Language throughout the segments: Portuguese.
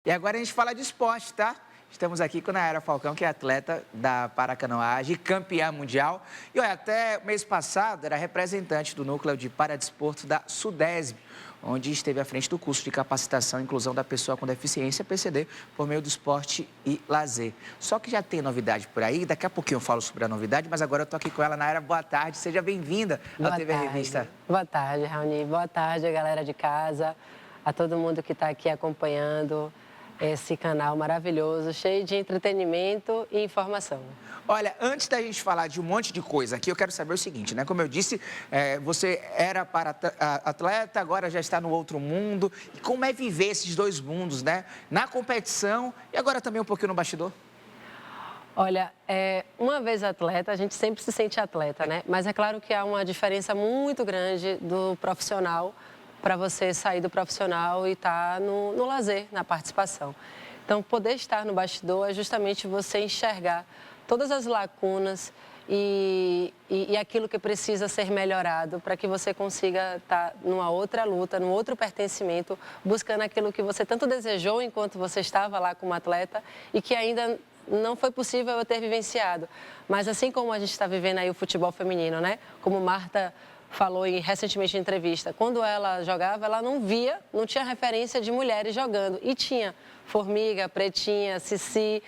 E agora a gente fala de esporte, tá? Estamos aqui com a Nayara Falcão, que é atleta da paracanoagem, campeã mundial. E olha, até mês passado era representante do núcleo de paradesporto da SUDESB, onde esteve à frente do curso de capacitação e inclusão da pessoa com deficiência, PCD, por meio do esporte e lazer. Só que já tem novidade por aí, daqui a pouquinho eu falo sobre a novidade, mas agora eu tô aqui com ela. Nayara, boa tarde, seja bem-vinda à TV Revista. Boa tarde, Raoni. Boa tarde, a galera de casa, a todo mundo que está aqui acompanhando esse canal maravilhoso, cheio de entretenimento e informação. Olha, antes da gente falar de um monte de coisa aqui, eu quero saber o seguinte, né? Como eu disse, você era atleta, agora já está no outro mundo. E como é viver esses dois mundos, né? Na competição e agora também um pouquinho no bastidor? Olha, uma vez atleta, a gente sempre se sente atleta, né? Mas é claro que há uma diferença muito grande do profissional para você sair do profissional e estar no lazer, na participação. Então, poder estar no bastidor é justamente você enxergar todas as lacunas e aquilo que precisa ser melhorado para que você consiga estar numa outra luta, num outro pertencimento, buscando aquilo que você tanto desejou enquanto você estava lá como atleta e que ainda não foi possível eu ter vivenciado. Mas assim como a gente está vivendo aí o futebol feminino, né? Como Marta falou recentemente em entrevista, quando ela jogava, ela não via, não tinha referência de mulheres jogando. E tinha Formiga, Pretinha, Cici,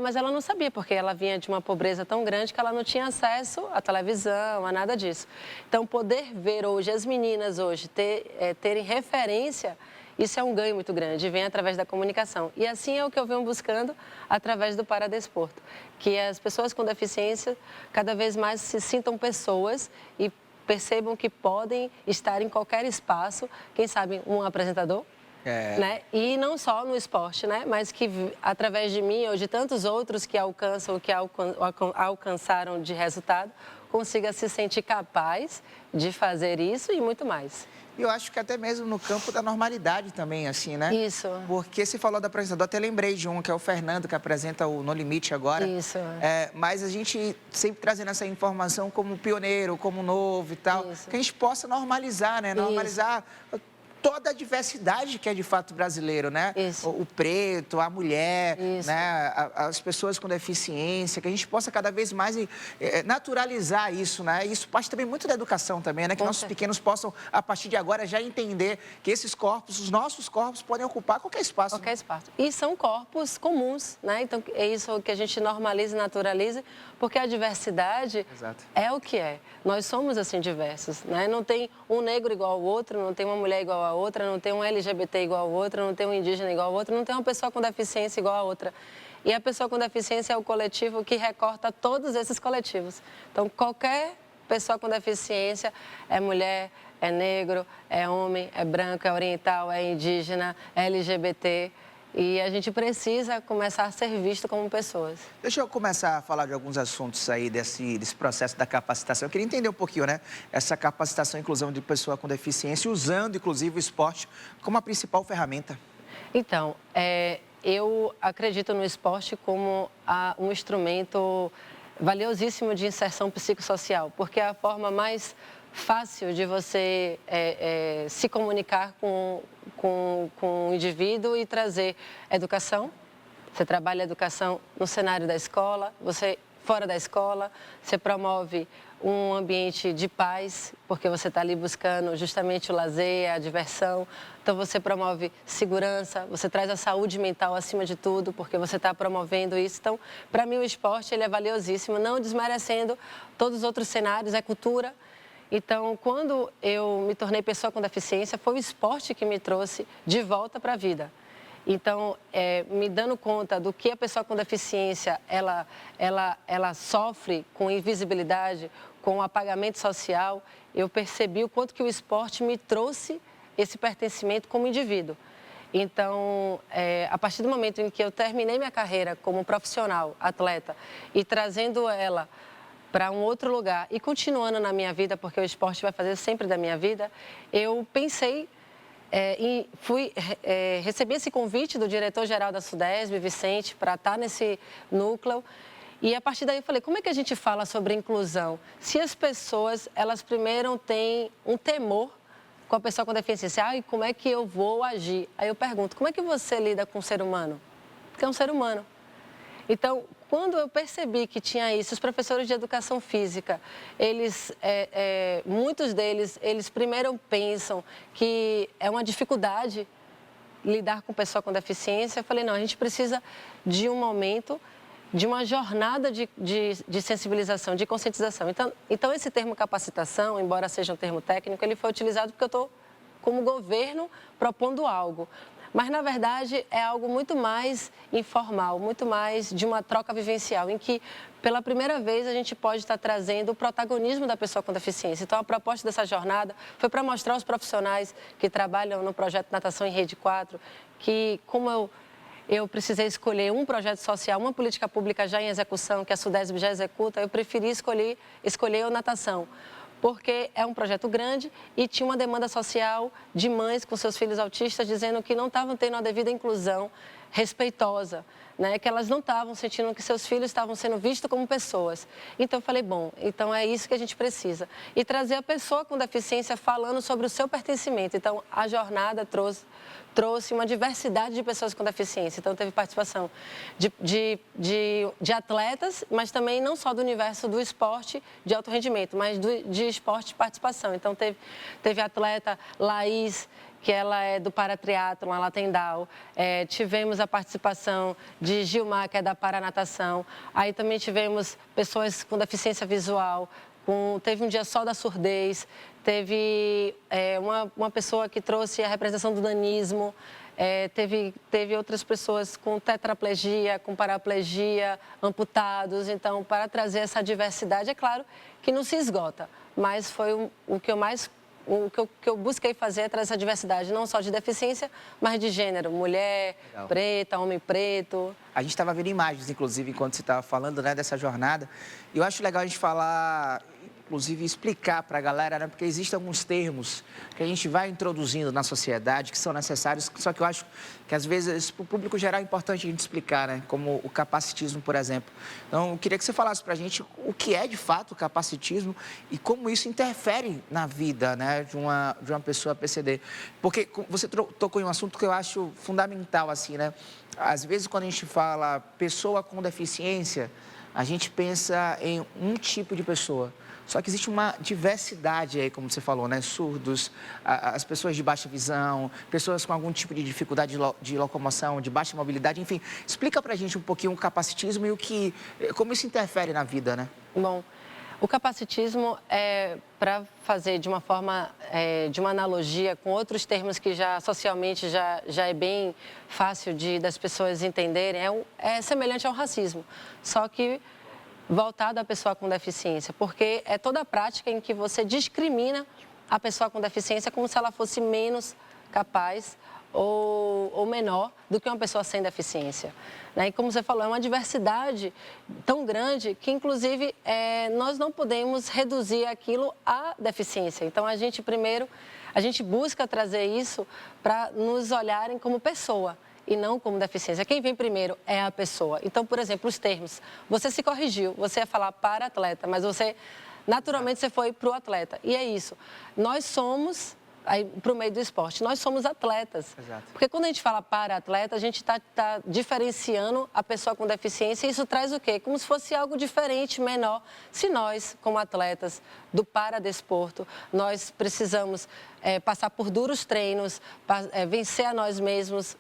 mas ela não sabia, porque ela vinha de uma pobreza tão grande que ela não tinha acesso à televisão, a nada disso. Então, poder ver hoje, as meninas hoje, terem referência, isso é um ganho muito grande, vem através da comunicação. E assim é o que eu venho buscando através do paradesporto, que as pessoas com deficiência cada vez mais se sintam pessoas e percebam que podem estar em qualquer espaço, quem sabe um apresentador, né? E não só no esporte, né? Mas que através de mim ou de tantos outros que alcançam o que alcançaram de resultado, consiga se sentir capaz de fazer isso e muito mais. E eu acho que até mesmo no campo da normalidade também, assim, né? Isso. Porque você falou da apresentadora, até lembrei de um, que é o Fernando, que apresenta o No Limite agora. Isso. Mas a gente sempre trazendo essa informação como pioneiro, como novo e tal. Isso. Que a gente possa normalizar, né? Normalizar toda a diversidade que é de fato brasileiro, né? Isso. O preto, a mulher, Isso. né? As pessoas com deficiência, que a gente possa cada vez mais naturalizar isso, né? Isso parte também muito da educação também, né? Que nossos pequenos possam, a partir de agora, já entender que esses corpos, os nossos corpos, podem ocupar qualquer espaço. Qualquer espaço. E são corpos comuns, né? Então, é isso que a gente normaliza e naturaliza, porque a diversidade é o que é. Nós somos, assim, diversos, né? Não tem um negro igual ao outro, não tem uma mulher igual a outra, não tem um LGBT igual ao outro, não tem um indígena igual ao outro, não tem uma pessoa com deficiência igual a outra. E a pessoa com deficiência é o coletivo que recorta todos esses coletivos. Então, qualquer pessoa com deficiência é mulher, é negro, é homem, é branco, é oriental, é indígena, é LGBT. E a gente precisa começar a ser visto como pessoas. Deixa eu começar a falar de alguns assuntos aí desse processo da capacitação. Eu queria entender um pouquinho, né? Essa capacitação e inclusão de pessoa com deficiência, usando inclusive o esporte como a principal ferramenta. Então, eu acredito no esporte como um instrumento valiosíssimo de inserção psicossocial, porque é a forma mais fácil de você se comunicar com o indivíduo e trazer educação. Você trabalha a educação no cenário da escola, fora da escola, você promove um ambiente de paz, porque você está ali buscando justamente o lazer, a diversão. Então, você promove segurança, você traz a saúde mental acima de tudo, porque você está promovendo isso. Então, para mim, o esporte ele é valiosíssimo, não desmerecendo todos os outros cenários, é cultura. Então, quando eu me tornei pessoa com deficiência, foi o esporte que me trouxe de volta para a vida. Então, me dando conta do que a pessoa com deficiência, ela sofre com invisibilidade, com apagamento social, eu percebi o quanto que o esporte me trouxe esse pertencimento como indivíduo. Então, a partir do momento em que eu terminei minha carreira como profissional, atleta, e trazendo ela para um outro lugar e continuando na minha vida, porque o esporte vai fazer sempre da minha vida, eu pensei recebi esse convite do diretor-geral da SUDESB, Vicente, para estar nesse núcleo. E a partir daí eu falei, como é que a gente fala sobre inclusão? Se as pessoas, elas primeiro têm um temor com a pessoa com deficiência, e como é que eu vou agir? Aí eu pergunto, como é que você lida com o ser humano? Porque é um ser humano. Então, quando eu percebi que tinha isso, os professores de educação física, eles, muitos deles, eles primeiro pensam que é uma dificuldade lidar com pessoa com deficiência. Eu falei, não, a gente precisa de um momento, de uma jornada de sensibilização, de conscientização. Então, esse termo capacitação, embora seja um termo técnico, ele foi utilizado porque eu estou, como governo, propondo algo. Mas, na verdade, é algo muito mais informal, muito mais de uma troca vivencial, em que, pela primeira vez, a gente pode estar trazendo o protagonismo da pessoa com deficiência. Então, a proposta dessa jornada foi para mostrar aos profissionais que trabalham no projeto Natação em Rede 4, que, como eu precisei escolher um projeto social, uma política pública já em execução, que a SUDESB já executa, eu preferi escolher a natação, porque é um projeto grande e tinha uma demanda social de mães com seus filhos autistas dizendo que não estavam tendo a devida inclusão respeitosa, né? Que elas não estavam sentindo que seus filhos estavam sendo vistos como pessoas. Então eu falei, bom, então é isso que a gente precisa. E trazer a pessoa com deficiência falando sobre o seu pertencimento. Então a jornada trouxe uma diversidade de pessoas com deficiência. Então, teve participação de atletas, mas também não só do universo do esporte de alto rendimento, mas de esporte de participação. Então, teve a atleta Laís, que ela é do paratriatlon, ela tem DAO. Tivemos a participação de Gilmar, que é da paranatação. Aí também tivemos pessoas com deficiência visual. Teve um dia só da surdez, teve uma pessoa que trouxe a representação do nanismo, teve outras pessoas com tetraplegia, com paraplegia, amputados. Então, para trazer essa diversidade, é claro que não se esgota, mas foi o que eu busquei fazer é trazer essa diversidade, não só de deficiência, mas de gênero, mulher, legal, preta, homem preto. A gente estava vendo imagens, inclusive, enquanto você estava falando, né, dessa jornada. E eu acho legal a gente falar, inclusive, explicar para a galera, né, porque existem alguns termos que a gente vai introduzindo na sociedade que são necessários, só que eu acho que, às vezes, para o público geral é importante a gente explicar, né, como o capacitismo, por exemplo. Então, eu queria que você falasse para a gente o que é, de fato, o capacitismo e como isso interfere na vida, né, de uma pessoa PCD. Porque você tocou em um assunto que eu acho fundamental, assim, né? Às vezes, quando a gente fala pessoa com deficiência, a gente pensa em um tipo de pessoa. Só que existe uma diversidade aí, como você falou, né? Surdos, as pessoas de baixa visão, pessoas com algum tipo de dificuldade de locomoção, de baixa mobilidade, enfim. Explica pra gente um pouquinho o capacitismo e como isso interfere na vida, né? Bom, o capacitismo para fazer de uma forma, de uma analogia com outros termos que já socialmente já é bem fácil das pessoas entenderem, é semelhante ao racismo, só que voltado à pessoa com deficiência, porque é toda a prática em que você discrimina a pessoa com deficiência como se ela fosse menos capaz ou menor do que uma pessoa sem deficiência. E como você falou, é uma diversidade tão grande que, inclusive, nós não podemos reduzir aquilo à deficiência. Então, a gente busca trazer isso para nos olharem como pessoa e não como deficiência. Quem vem primeiro é a pessoa. Então, por exemplo, os termos. Você se corrigiu, você ia falar para atleta, mas naturalmente, você foi para o atleta. E é isso. Nós somos, para o meio do esporte, nós somos atletas. Exato. Porque quando a gente fala para atleta, a gente está diferenciando a pessoa com deficiência e isso traz o quê? Como se fosse algo diferente, menor. Se nós, como atletas do paradesporto, nós precisamos passar por duros treinos, vencer a nós mesmos,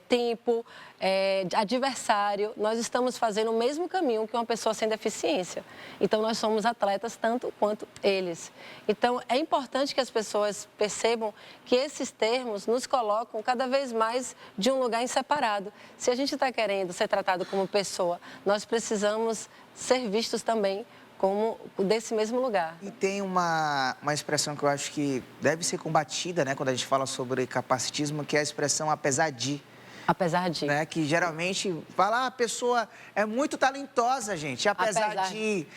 tempo, adversário, nós estamos fazendo o mesmo caminho que uma pessoa sem deficiência. Então, nós somos atletas tanto quanto eles. Então, é importante que as pessoas percebam que esses termos nos colocam cada vez mais de um lugar em separado. Se a gente está querendo ser tratado como pessoa, nós precisamos ser vistos também como desse mesmo lugar. E tem uma expressão que eu acho que deve ser combatida, né, quando a gente fala sobre capacitismo, que é a expressão apesar de. Apesar de... Né? Que geralmente fala, a pessoa é muito talentosa, gente, apesar de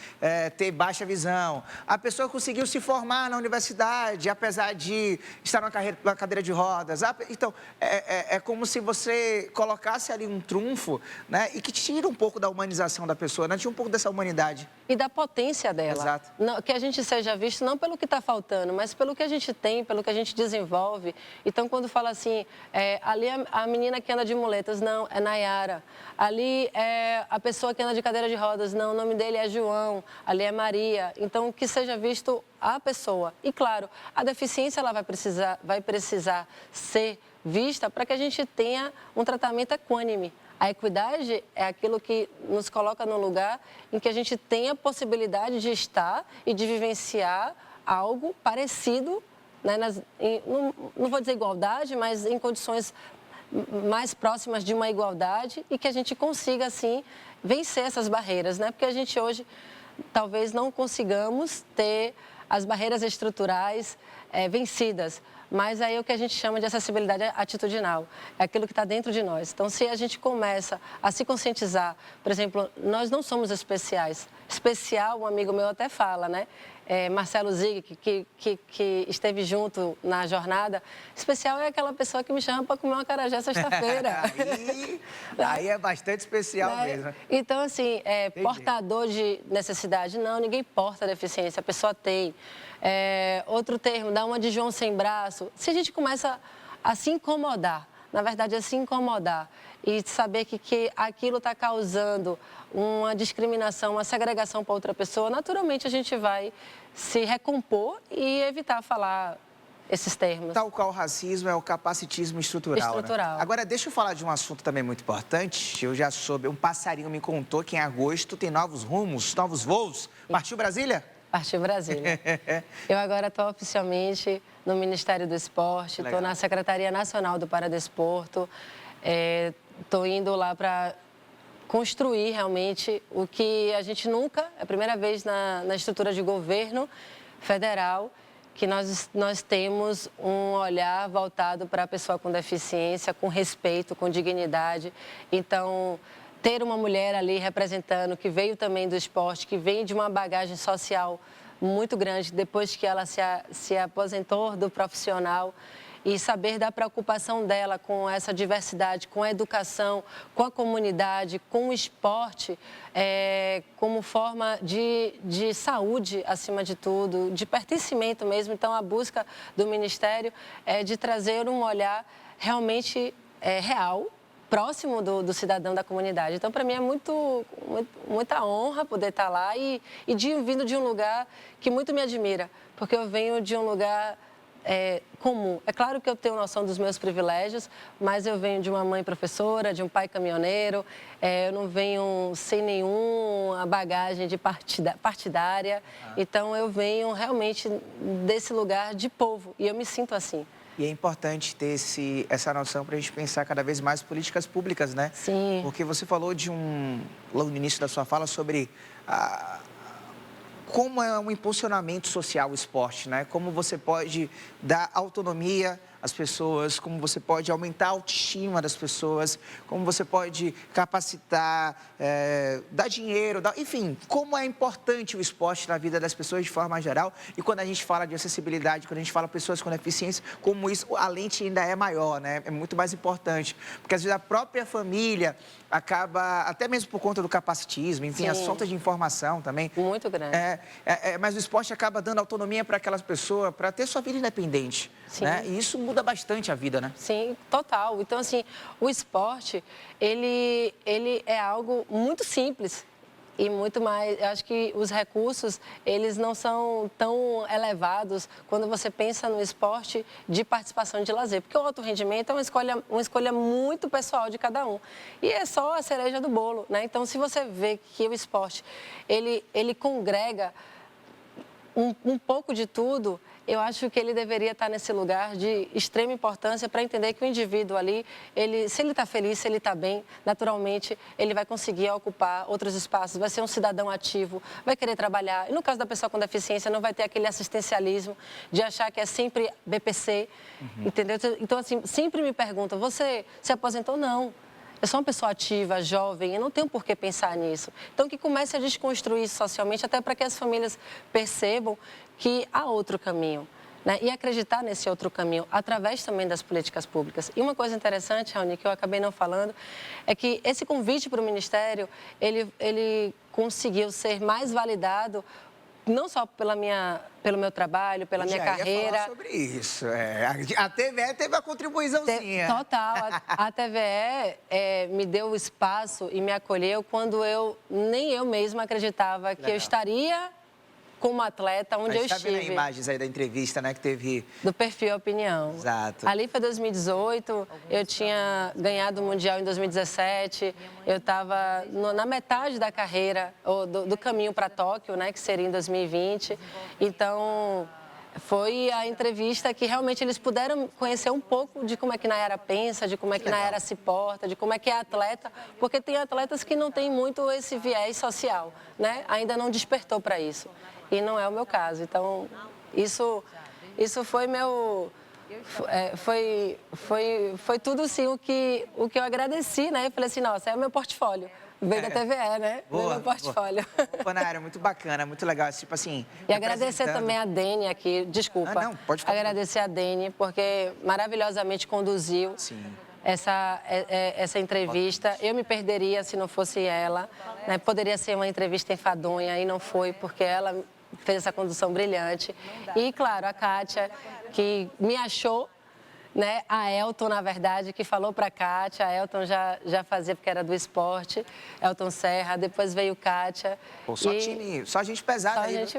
ter baixa visão. A pessoa conseguiu se formar na universidade, apesar de estar numa cadeira de rodas. Então, é como se você colocasse ali um trunfo, né? E que tira um pouco da humanização da pessoa, né? Tira um pouco dessa humanidade. E da potência dela. Exato. Não, que a gente seja visto não pelo que está faltando, mas pelo que a gente tem, pelo que a gente desenvolve. Então, quando fala assim, ali a menina que anda de muletas, não, é Nayara. Ali é a pessoa que anda de cadeira de rodas, não, o nome dele é João, ali é Maria. Então, que seja visto a pessoa. E, claro, a deficiência ela vai precisar ser vista para que a gente tenha um tratamento equânime. A equidade é aquilo que nos coloca num lugar em que a gente tem a possibilidade de estar e de vivenciar algo parecido, né, não vou dizer igualdade, mas em condições mais próximas de uma igualdade e que a gente consiga, assim, vencer essas barreiras, né? Porque a gente hoje talvez não consigamos ter as barreiras estruturais vencidas. Mas aí é o que a gente chama de acessibilidade atitudinal, é aquilo que está dentro de nós. Então, se a gente começa a se conscientizar, por exemplo, nós não somos especiais. Especial, um amigo meu até fala, né? Marcelo Zig, que esteve junto na jornada. Especial é aquela pessoa que me chama para comer uma acarajé sexta-feira. aí é bastante especial mesmo. Então, assim, portador de necessidade, não, ninguém porta deficiência, a pessoa tem. Outro termo, dá uma de João sem braço. Se a gente começa a se incomodar, na verdade, a se incomodar e saber que aquilo está causando uma discriminação, uma segregação para outra pessoa, naturalmente a gente vai se recompor e evitar falar esses termos. Tal qual o racismo é o capacitismo estrutural. Estrutural. Né? Agora, deixa eu falar de um assunto também muito importante. Eu já soube, um passarinho me contou que em agosto tem novos rumos, novos voos. Partiu Brasília? Partiu Brasília. Eu agora estou oficialmente no Ministério do Esporte, estou na Secretaria Nacional do Paradesporto, estou indo lá para construir realmente o que a gente nunca, é a primeira vez na estrutura de governo federal, que nós temos um olhar voltado para a pessoa com deficiência, com respeito, com dignidade. Então, ter uma mulher ali representando, que veio também do esporte, que vem de uma bagagem social muito grande, depois que ela se aposentou do profissional, e saber da preocupação dela com essa diversidade, com a educação, com a comunidade, com o esporte, como forma de saúde, acima de tudo, de pertencimento mesmo. Então, a busca do Ministério é de trazer um olhar realmente real, próximo do cidadão da comunidade. Então, para mim, é muita honra poder estar lá e vindo de um lugar que muito me admira, porque eu venho de um lugar comum. É claro que eu tenho noção dos meus privilégios, mas eu venho de uma mãe professora, de um pai caminhoneiro, eu não venho sem nenhuma bagagem de partidária, então eu venho realmente desse lugar de povo e eu me sinto assim. E é importante ter essa noção para a gente pensar cada vez mais políticas públicas, né? Sim. Porque você falou lá no início da sua fala sobre como é um impulsionamento social o esporte, né? Como você pode dar autonomia às pessoas, como você pode aumentar a autoestima das pessoas, como você pode capacitar, dar dinheiro, enfim, como é importante o esporte na vida das pessoas de forma geral. E quando a gente fala de acessibilidade, quando a gente fala pessoas com deficiência, como isso, a lente ainda é maior, né? É muito mais importante, porque às vezes a própria família acaba, até mesmo por conta do capacitismo, enfim, a falta de informação também. Muito grande. Mas o esporte acaba dando autonomia para aquelas pessoas, para ter sua vida independente. Sim. Né? E isso muda bastante a vida, né? Sim, total. Então, assim, o esporte, ele é algo muito simples e muito mais... Eu acho que os recursos, eles não são tão elevados quando você pensa no esporte de participação de lazer. Porque o alto rendimento é uma escolha muito pessoal de cada um. E é só a cereja do bolo, né? Então, se você vê que o esporte, ele congrega um pouco de tudo, eu acho que ele deveria estar nesse lugar de extrema importância para entender que o indivíduo ali, se ele está feliz, se ele está bem, naturalmente ele vai conseguir ocupar outros espaços, vai ser um cidadão ativo, vai querer trabalhar. E no caso da pessoa com deficiência, não vai ter aquele assistencialismo de achar que é sempre BPC, entendeu? Então, assim, sempre me perguntam, você se aposentou? Não. Eu sou uma pessoa ativa, jovem, eu não tenho por que pensar nisso. Então, que comece a desconstruir isso socialmente, até para que as famílias percebam que há outro caminho, né? E acreditar nesse outro caminho, através também das políticas públicas. E uma coisa interessante, Raoni, que eu acabei não falando, é que esse convite para o Ministério, ele conseguiu ser mais validado não só pelo meu trabalho, pela minha carreira. Ia falar sobre isso. A TVE teve a contribuiçãozinha. Total. A TVE me deu o espaço e me acolheu quando nem eu mesma acreditava que eu estaria como atleta onde eu estive. A gente tá vendo imagens aí da entrevista, né, que teve... Do Perfil Opinião. Exato. Ali foi 2018, eu tinha ganhado o Mundial em 2017, eu estava na metade da carreira, do caminho para Tóquio, né, que seria em 2020. Então, foi a entrevista que realmente eles puderam conhecer um pouco de como é que Nayara pensa, de como é que Nayara se porta, de como é que é atleta, porque tem atletas que não têm muito esse viés social, né? Ainda não despertou para isso. E não é o meu caso. Então, isso foi meu... Foi tudo, sim, o que eu agradeci, né? Eu falei assim, nossa, é o meu portfólio. Veio da TVE, né? Veio meu portfólio. Pô, Nayara, muito bacana, muito legal. Tipo assim... E agradecer também a Dene aqui, desculpa. Não, pode falar. Agradecer a Dene, porque maravilhosamente conduziu essa entrevista. Eu me perderia se não fosse ela, né? Poderia ser uma entrevista enfadonha e não foi, porque ela fez essa condução brilhante. E, claro, a Kátia, que me achou, né? A Elton, na verdade, que falou para a Kátia. A Elton já fazia, porque era do esporte. Elton Serra, depois veio Kátia. Pô, só gente pesada aí. Gente...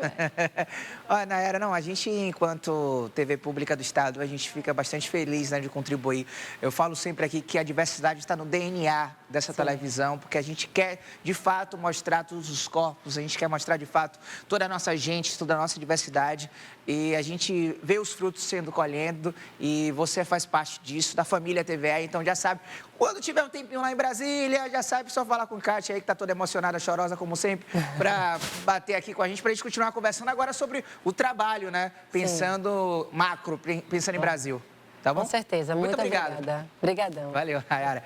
Olha, Nayara, não, a gente, enquanto TV Pública do Estado, a gente fica bastante feliz, né, de contribuir. Eu falo sempre aqui que a diversidade está no DNA dessa televisão, porque a gente quer, de fato, mostrar todos os corpos, a gente quer mostrar, de fato, toda a nossa gente, toda a nossa diversidade. E a gente vê os frutos sendo colhendo e você faz parte disso, da família TVE, então já sabe, quando tiver um tempinho lá em Brasília, já sabe, só falar com a Kátia aí, que tá toda emocionada, chorosa, como sempre, para bater aqui com a gente gente continuar conversando agora sobre o trabalho, né? Pensando macro, pensando em Brasil, tá bom? Com certeza, muito obrigado. obrigada. Obrigadão. Valeu, Nayara.